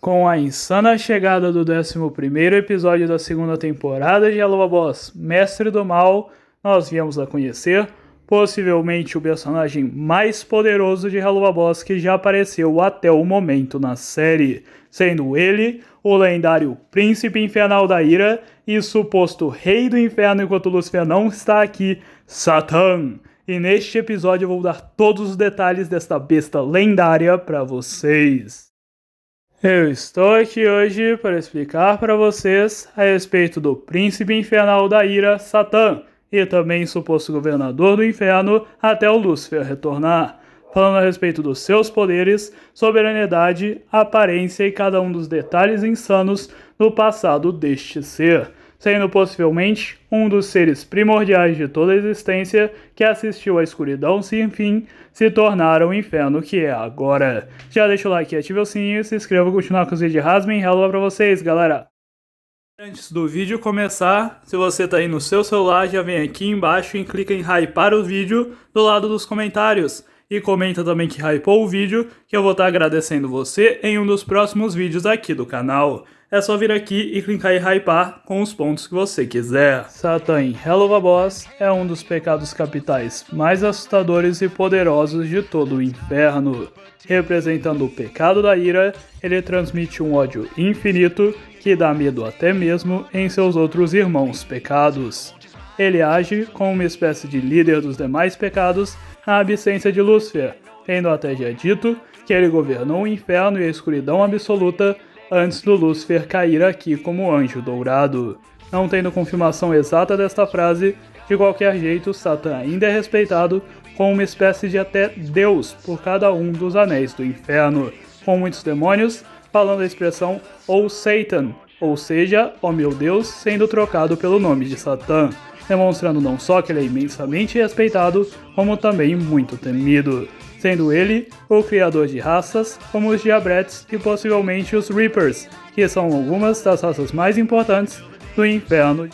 Com a insana chegada do 11º episódio da segunda temporada de Helluva Boss, Mestre do Mal, nós viemos a conhecer, possivelmente o personagem mais poderoso de Helluva Boss que já apareceu até o momento na série, sendo ele o lendário Príncipe Infernal da Ira e suposto Rei do Inferno enquanto Lúcifer não está aqui, Satã. E neste episódio eu vou dar todos os detalhes desta besta lendária para vocês. Eu estou aqui hoje para explicar para vocês a respeito do Príncipe Infernal da Ira, Satã, e também suposto governador do inferno até o Lúcifer retornar, falando a respeito dos seus poderes, soberanidade, aparência e cada um dos detalhes insanos do passado deste ser, sendo possivelmente um dos seres primordiais de toda a existência que assistiu à escuridão sem fim se tornar o inferno que é agora. Já deixa o like, ative o sininho, se inscreva e continuar com os vídeos de Rasmin Helluva pra vocês, galera. Antes do vídeo começar, se você tá aí no seu celular, já vem aqui embaixo e clica em hypar o vídeo do lado dos comentários. E comenta também que hypou o vídeo, que eu vou estar agradecendo você em um dos próximos vídeos aqui do canal. É só vir aqui e clicar em hypar com os pontos que você quiser. Satã em Helluva Boss é um dos pecados capitais mais assustadores e poderosos de todo o inferno. Representando o pecado da ira, ele transmite um ódio infinito que dá medo até mesmo em seus outros irmãos pecados. Ele age como uma espécie de líder dos demais pecados na absência de Lúcifer, tendo até já dito que ele governou o inferno e a escuridão absoluta antes do Lúcifer cair aqui como anjo dourado. Não tendo confirmação exata desta frase, de qualquer jeito, Satã ainda é respeitado como uma espécie de até Deus por cada um dos anéis do inferno, com muitos demônios falando a expressão "Oh Satan", ou seja, "Oh meu Deus", sendo trocado pelo nome de Satã, demonstrando não só que ele é imensamente respeitado, como também muito temido, sendo ele o criador de raças como os Diabretes e possivelmente os Reapers, que são algumas das raças mais importantes do inferno.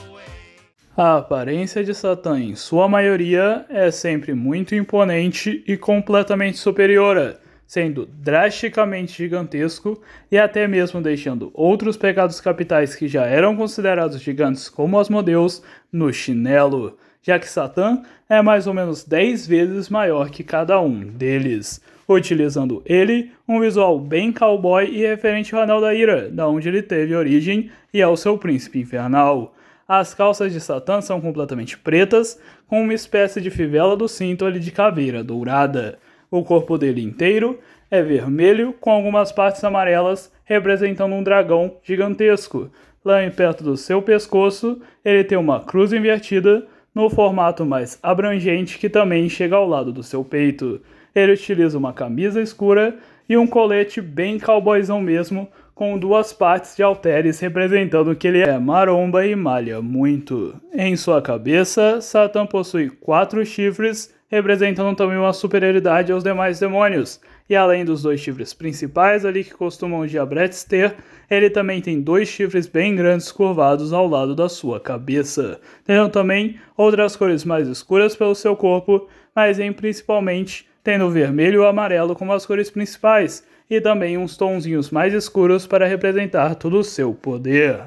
A aparência de Satã, em sua maioria, é sempre muito imponente e completamente superior, sendo drasticamente gigantesco e até mesmo deixando outros pecados capitais que já eram considerados gigantes como Asmodeus no chinelo, já que Satã é mais ou menos 10 vezes maior que cada um deles, utilizando ele um visual bem cowboy e referente ao Anel da Ira, da onde ele teve origem e é o seu príncipe infernal. As calças de Satã são completamente pretas, com uma espécie de fivela do cinto ali de caveira dourada. O corpo dele inteiro é vermelho, com algumas partes amarelas, representando um dragão gigantesco. Lá em perto do seu pescoço, ele tem uma cruz invertida, no formato mais abrangente que também chega ao lado do seu peito. Ele utiliza uma camisa escura e um colete bem cowboyzão mesmo, com duas partes de halteres representando que ele é maromba e malha muito. Em sua cabeça, Satã possui 4 chifres, representando também uma superioridade aos demais demônios. E além dos 2 chifres principais ali que costumam os Diabretes ter, ele também tem 2 chifres bem grandes curvados ao lado da sua cabeça, tendo também outras cores mais escuras pelo seu corpo, mas principalmente tendo o vermelho e o amarelo como as cores principais, e também uns tonzinhos mais escuros para representar todo o seu poder.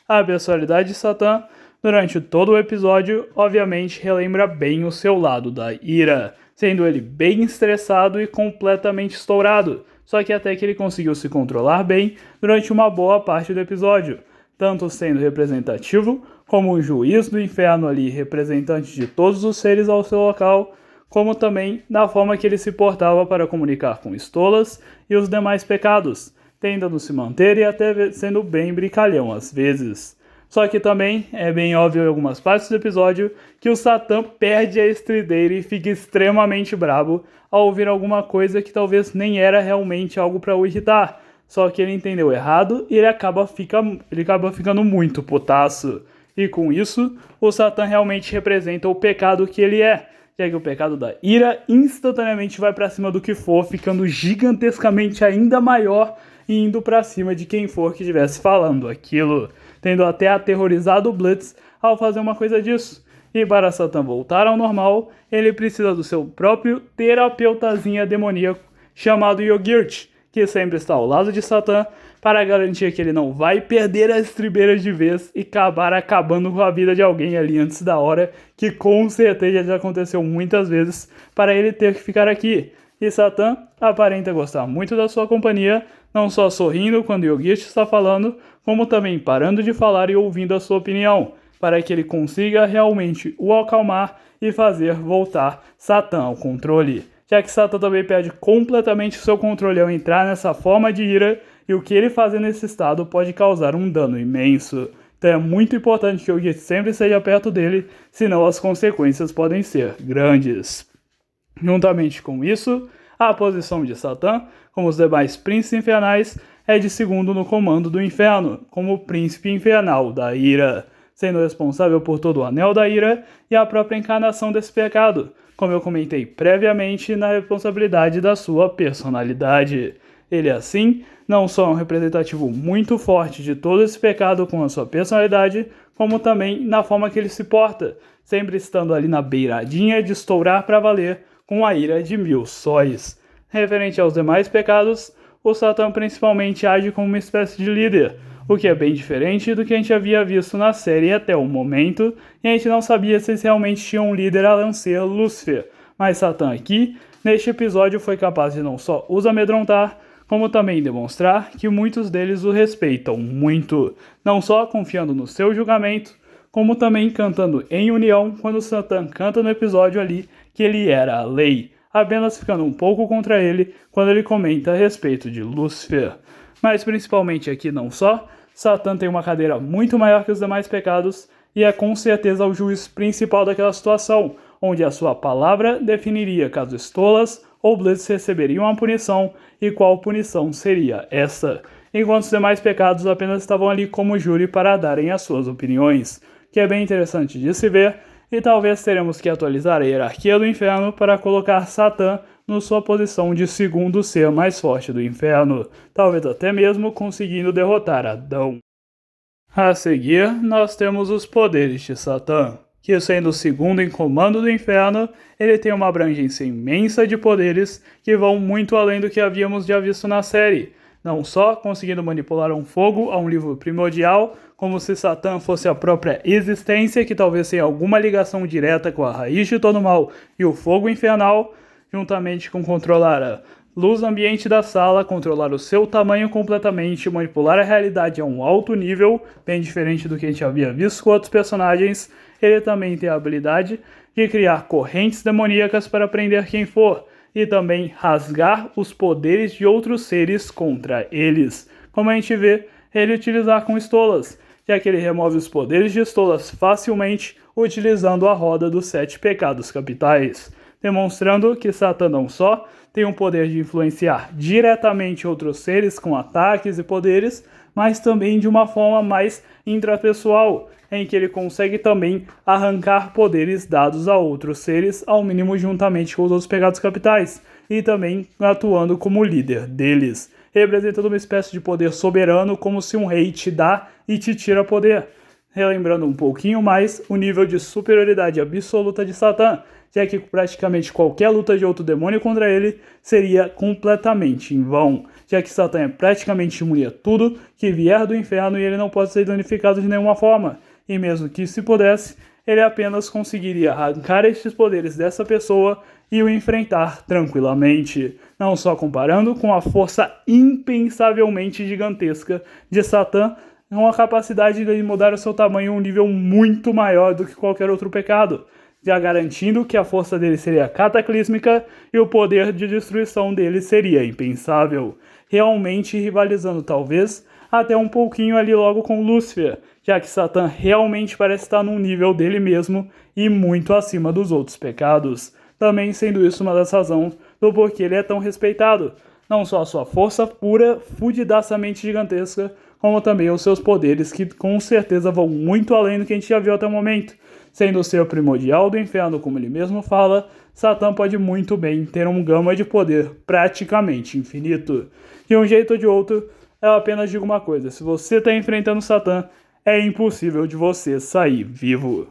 A personalidade de Satã, durante todo o episódio, obviamente relembra bem o seu lado da ira, sendo ele bem estressado e completamente estourado, só que até que ele conseguiu se controlar bem durante uma boa parte do episódio, tanto sendo representativo como o juiz do inferno ali, representante de todos os seres ao seu local, como também na forma que ele se portava para comunicar com Stolas e os demais pecados, tentando se manter e até sendo bem brincalhão às vezes. Só que também é bem óbvio em algumas partes do episódio que o Satã perde a estrideira e fica extremamente brabo ao ouvir alguma coisa que talvez nem era realmente algo para o irritar, só que ele entendeu errado e ele acaba ficando muito putaço. E com isso, o Satã realmente representa o pecado que ele é, já que o pecado da ira instantaneamente vai para cima do que for, ficando gigantescamente ainda maior e indo para cima de quem for que estivesse falando aquilo, tendo até aterrorizado o Blitz ao fazer uma coisa disso. E para Satã voltar ao normal, ele precisa do seu próprio terapeutazinha demoníaco chamado Yogurt, que sempre está ao lado de Satã, para garantir que ele não vai perder as estribeiras de vez e acabar acabando com a vida de alguém ali antes da hora, que com certeza já aconteceu muitas vezes para ele ter que ficar aqui. E Satã aparenta gostar muito da sua companhia, não só sorrindo quando Yogish está falando, como também parando de falar e ouvindo a sua opinião, para que ele consiga realmente o acalmar e fazer voltar Satã ao controle, já que Satã também perde completamente o seu controle ao entrar nessa forma de ira, e o que ele fazer nesse estado pode causar um dano imenso. Então é muito importante que Yogish sempre esteja perto dele, senão as consequências podem ser grandes. Juntamente com isso, a posição de Satã, como os demais príncipes infernais, é de segundo no comando do inferno, como príncipe infernal da ira, sendo responsável por todo o anel da ira e a própria encarnação desse pecado, como eu comentei previamente na responsabilidade da sua personalidade. Ele, assim, não só é um representativo muito forte de todo esse pecado com a sua personalidade, como também na forma que ele se porta, sempre estando ali na beiradinha de estourar para valer com a ira de 1000 sóis. Referente aos demais pecados, o Satã principalmente age como uma espécie de líder, o que é bem diferente do que a gente havia visto na série até o momento, e a gente não sabia se eles realmente tinham um líder a não ser Lúcifer, mas Satã aqui, neste episódio, foi capaz de não só os amedrontar, como também demonstrar que muitos deles o respeitam muito, não só confiando no seu julgamento, como também cantando em união quando Satã canta no episódio ali que ele era a lei, apenas ficando um pouco contra ele quando ele comenta a respeito de Lúcifer. Mas principalmente aqui não só, Satã tem uma cadeira muito maior que os demais pecados e é com certeza o juiz principal daquela situação, onde a sua palavra definiria caso Stolas ou Blitz receberiam uma punição e qual punição seria essa, enquanto os demais pecados apenas estavam ali como júri para darem as suas opiniões, que é bem interessante de se ver, e talvez teremos que atualizar a hierarquia do inferno para colocar Satã na sua posição de segundo ser mais forte do inferno, talvez até mesmo conseguindo derrotar Adão. A seguir, nós temos os poderes de Satã, que sendo o segundo em comando do inferno, ele tem uma abrangência imensa de poderes que vão muito além do que havíamos já visto na série, não só conseguindo manipular um fogo a um livro primordial, como se Satã fosse a própria existência, que talvez tenha alguma ligação direta com a raiz de todo mal e o fogo infernal, juntamente com controlar a luz ambiente da sala, controlar o seu tamanho completamente, manipular a realidade a um alto nível, bem diferente do que a gente havia visto com outros personagens. Ele também tem a habilidade de criar correntes demoníacas para prender quem for, e também rasgar os poderes de outros seres contra eles, como a gente vê ele utilizar com Stolas, já que ele remove os poderes de Stolas facilmente utilizando a roda dos 7 pecados capitais, demonstrando que Satã não só tem o poder de influenciar diretamente outros seres com ataques e poderes, mas também de uma forma mais intrapessoal, em que ele consegue também arrancar poderes dados a outros seres, ao mínimo juntamente com os outros pecados capitais, e também atuando como líder deles, representando uma espécie de poder soberano, como se um rei te dá e te tira poder. Relembrando um pouquinho mais o nível de superioridade absoluta de Satã, já que praticamente qualquer luta de outro demônio contra ele seria completamente em vão, já que Satã é praticamente imune a tudo que vier do inferno e ele não pode ser danificado de nenhuma forma, e mesmo que se pudesse, ele apenas conseguiria arrancar estes poderes dessa pessoa e o enfrentar tranquilamente, não só comparando com a força impensavelmente gigantesca de Satã, com a capacidade de mudar o seu tamanho a um nível muito maior do que qualquer outro pecado, já garantindo que a força dele seria cataclísmica e o poder de destruição dele seria impensável, realmente rivalizando talvez até um pouquinho ali logo com Lúcifer, já que Satã realmente parece estar num nível dele mesmo e muito acima dos outros pecados, também sendo isso uma das razões do porquê ele é tão respeitado, não só a sua força pura, fudidaçamente gigantesca, como também os seus poderes que com certeza vão muito além do que a gente já viu até o momento. Sendo o ser primordial do inferno, como ele mesmo fala, Satã pode muito bem ter um gama de poder praticamente infinito. De um jeito ou de outro, eu apenas digo uma coisa, se você está enfrentando Satã, é impossível de você sair vivo.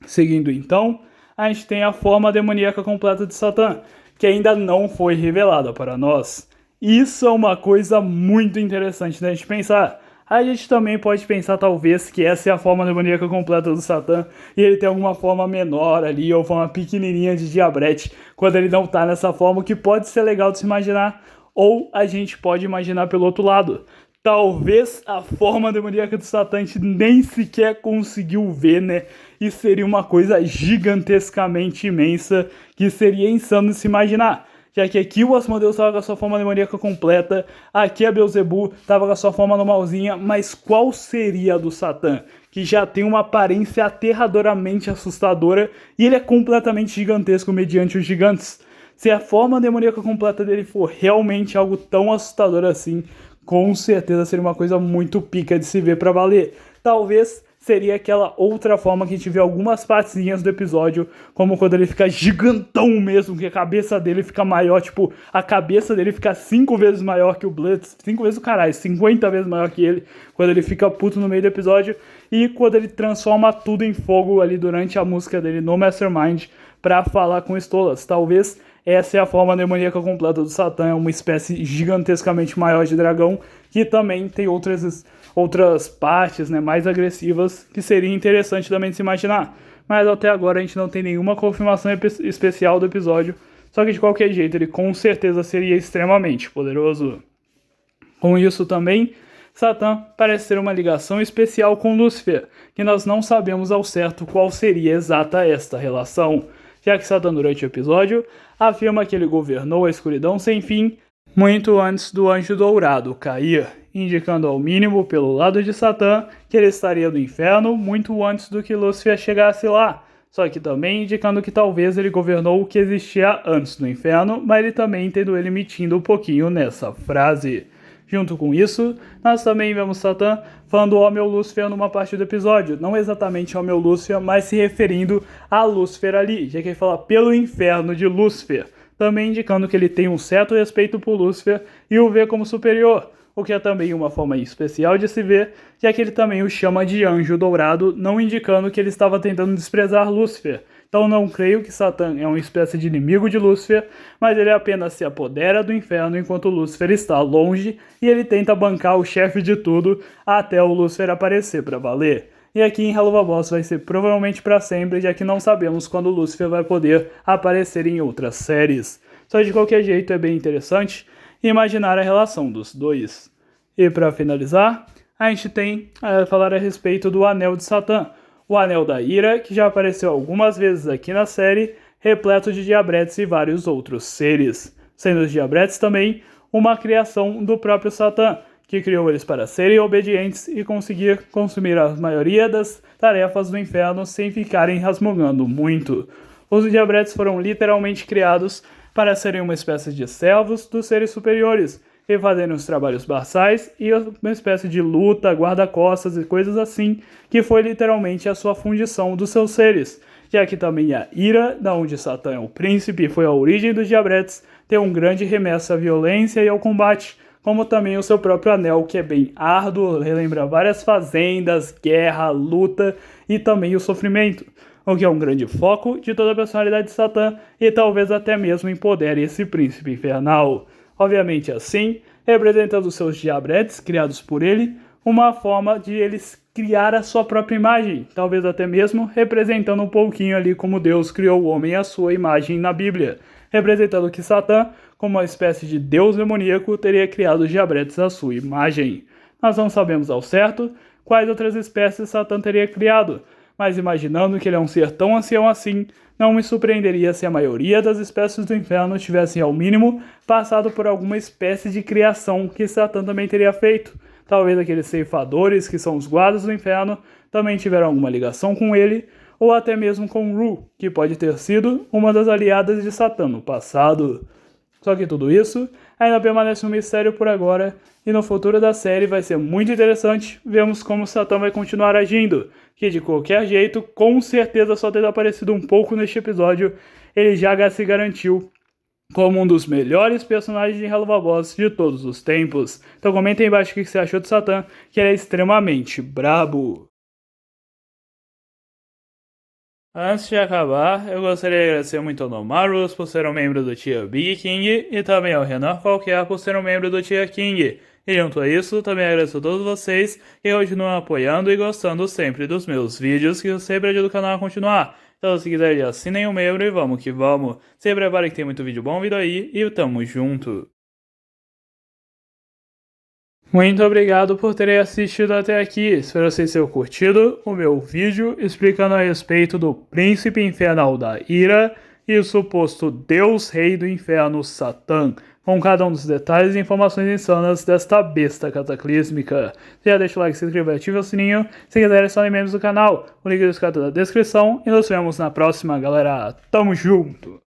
Seguindo então, a gente tem a forma demoníaca completa de Satã, que ainda não foi revelada para nós. Isso é uma coisa muito interessante da gente pensar. A gente também pode pensar, talvez, que essa é a forma demoníaca completa do Satã e ele tem alguma forma menor ali, ou forma pequenininha de diabrete, quando ele não tá nessa forma, o que pode ser legal de se imaginar, ou a gente pode imaginar pelo outro lado. Talvez a forma demoníaca do Satã a gente nem sequer conseguiu ver, né? E seria uma coisa gigantescamente imensa que seria insano de se imaginar. Já que aqui o Asmodeus estava com a sua forma demoníaca completa, aqui a Beelzebub estava com a sua forma normalzinha, mas qual seria a do Satã? Que já tem uma aparência aterradoramente assustadora e ele é completamente gigantesco mediante os gigantes. Se a forma demoníaca completa dele for realmente algo tão assustador assim, com certeza seria uma coisa muito pica de se ver pra valer. Talvez seria aquela outra forma que a gente vê algumas partezinhas do episódio, como quando ele fica gigantão mesmo, que a cabeça dele fica maior, tipo, a cabeça dele fica 5 vezes maior que o Blitz, 5 vezes o caralho, 50 vezes maior que ele, quando ele fica puto no meio do episódio, e quando ele transforma tudo em fogo ali durante a música dele no Mastermind pra falar com Stolas. Talvez essa é a forma demoníaca completa do Satã, é uma espécie gigantescamente maior de dragão, que também tem outras partes, né, mais agressivas, que seria interessante também de se imaginar. Mas até agora a gente não tem nenhuma confirmação especial do episódio, só que de qualquer jeito ele com certeza seria extremamente poderoso. Com isso também, Satã parece ter uma ligação especial com Lúcifer, que nós não sabemos ao certo qual seria exata esta relação, já que Satã durante o episódio afirma que ele governou a escuridão sem fim muito antes do Anjo Dourado cair, indicando ao mínimo pelo lado de Satã que ele estaria no inferno muito antes do que Lúcifer chegasse lá, só que também indicando que talvez ele governou o que existia antes do inferno, mas ele também tendo ele mentindo um pouquinho nessa frase. Junto com isso, nós também vemos Satã falando ó meu Lúcifer numa parte do episódio, não exatamente ó meu Lúcifer, mas se referindo a Lúcifer ali, já que ele fala pelo inferno de Lúcifer, também indicando que ele tem um certo respeito por Lúcifer e o vê como superior, o que é também uma forma especial de se ver, já que ele também o chama de Anjo Dourado, não indicando que ele estava tentando desprezar Lúcifer. Então não creio que Satã é uma espécie de inimigo de Lúcifer, mas ele apenas se apodera do inferno enquanto Lúcifer está longe e ele tenta bancar o chefe de tudo até o Lúcifer aparecer para valer. E aqui em Helluva Boss vai ser provavelmente para sempre, já que não sabemos quando Lúcifer vai poder aparecer em outras séries. Só de qualquer jeito é bem interessante imaginar a relação dos dois. E para finalizar, a gente tem a falar a respeito do Anel de Satã, o Anel da Ira, que já apareceu algumas vezes aqui na série, repleto de diabretes e vários outros seres, sendo os diabretes também uma criação do próprio Satã, que criou eles para serem obedientes e conseguir consumir a maioria das tarefas do inferno sem ficarem rasmungando muito. Os diabretes foram literalmente criados para serem uma espécie de servos dos seres superiores, e fazerem os trabalhos braçais e uma espécie de luta, guarda-costas e coisas assim, que foi literalmente a sua fundição dos seus seres. Já que também a Ira, da onde Satã é o príncipe e foi a origem dos diabretes, tem um grande remesso à violência e ao combate, como também o seu próprio anel, que é bem árduo, relembra várias fazendas, guerra, luta e também o sofrimento, o que é um grande foco de toda a personalidade de Satã e talvez até mesmo empodere esse príncipe infernal. Obviamente assim, representando seus diabretes criados por ele, uma forma de eles criar a sua própria imagem, talvez até mesmo representando um pouquinho ali como Deus criou o homem à sua imagem na Bíblia, representando que Satã, como uma espécie de deus demoníaco, teria criado os diabretes à sua imagem. Nós não sabemos ao certo quais outras espécies Satã teria criado, mas imaginando que ele é um ser tão ancião assim, não me surpreenderia se a maioria das espécies do inferno tivessem, ao mínimo, passado por alguma espécie de criação que Satã também teria feito. Talvez aqueles ceifadores, que são os guardas do inferno, também tiveram alguma ligação com ele, ou até mesmo com Ru, que pode ter sido uma das aliadas de Satã no passado. Só que tudo isso ainda permanece um mistério por agora, e no futuro da série vai ser muito interessante vermos como Satã vai continuar agindo, que de qualquer jeito, com certeza só ter aparecido um pouco neste episódio, ele já se garantiu como um dos melhores personagens de Helluva Boss de todos os tempos. Então comenta aí embaixo o que você achou de Satã, que ele é extremamente brabo. Antes de acabar, eu gostaria de agradecer muito ao Nomarus por ser um membro do Tier Big King e também ao Renan Qualquer por ser um membro do Tier King. E junto a isso, também agradeço a todos vocês que continuam apoiando e gostando sempre dos meus vídeos, que eu sempre ajudo o canal a continuar. Então se quiser, assinem o membro e vamos que vamos. Se prepare que tem muito vídeo bom vindo aí e tamo junto. Muito obrigado por terem assistido até aqui, espero vocês tenham curtido o meu vídeo explicando a respeito do Príncipe Infernal da Ira e o suposto Deus Rei do Inferno Satã, com cada um dos detalhes e informações insanas desta besta cataclísmica. Já deixa o like, se inscreva e ativa o sininho, se quiserem são membros do canal, o link está na descrição e nos vemos na próxima, galera, tamo junto!